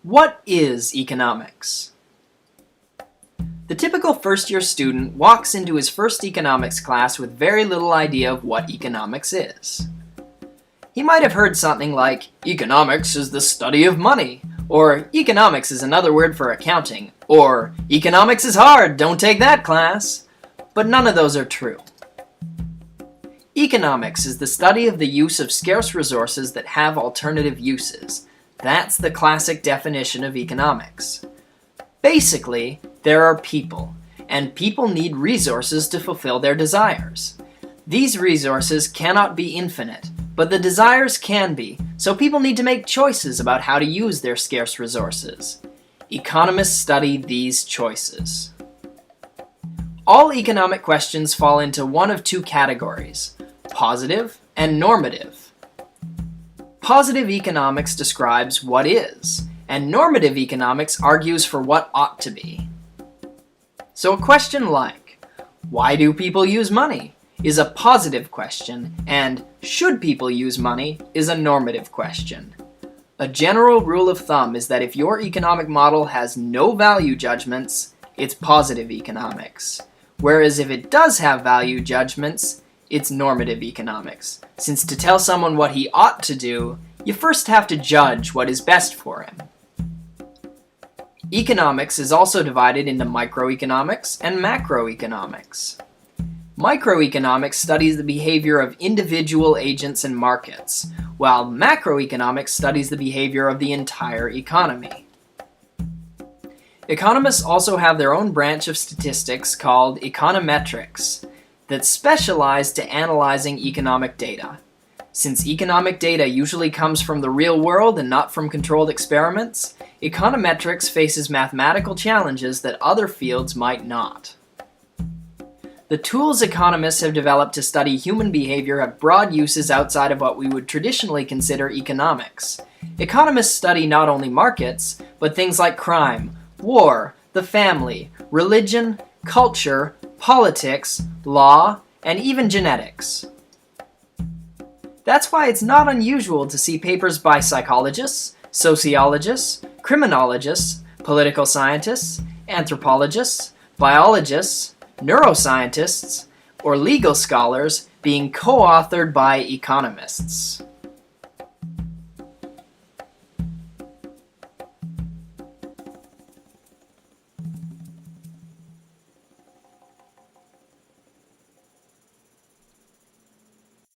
What is economics? The typical first-year student walks into his first economics class with very little idea of what economics is. He might have heard something like, economics is the study of money, or economics is another word for accounting, or economics is hard, don't take that class. But none of those are true. Economics is the study of the use of scarce resources that have alternative uses. That's the classic definition of economics. Basically, there are people, and people need resources to fulfill their desires. These resources cannot be infinite, but the desires can be, so people need to make choices about how to use their scarce resources. Economists study these choices. All economic questions fall into one of two categories: positive and normative. Positive economics describes what is, and normative economics argues for what ought to be. So a question like, why do people use money, is a positive question, and should people use money is a normative question. A general rule of thumb is that if your economic model has no value judgments, it's positive economics. Whereas if it does have value judgments, it's normative economics, since to tell someone what he ought to do, you first have to judge what is best for him. Economics is also divided into microeconomics and macroeconomics. Microeconomics studies the behavior of individual agents and markets, while macroeconomics studies the behavior of the entire economy. Economists also have their own branch of statistics called econometrics that specialize to analyzing economic data. Since economic data usually comes from the real world and not from controlled experiments, econometrics faces mathematical challenges that other fields might not. The tools economists have developed to study human behavior have broad uses outside of what we would traditionally consider economics. Economists study not only markets, but things like crime, war, the family, religion, culture, politics, law, and even genetics. That's why it's not unusual to see papers by psychologists, sociologists, criminologists, political scientists, anthropologists, biologists, neuroscientists, or legal scholars being co-authored by economists.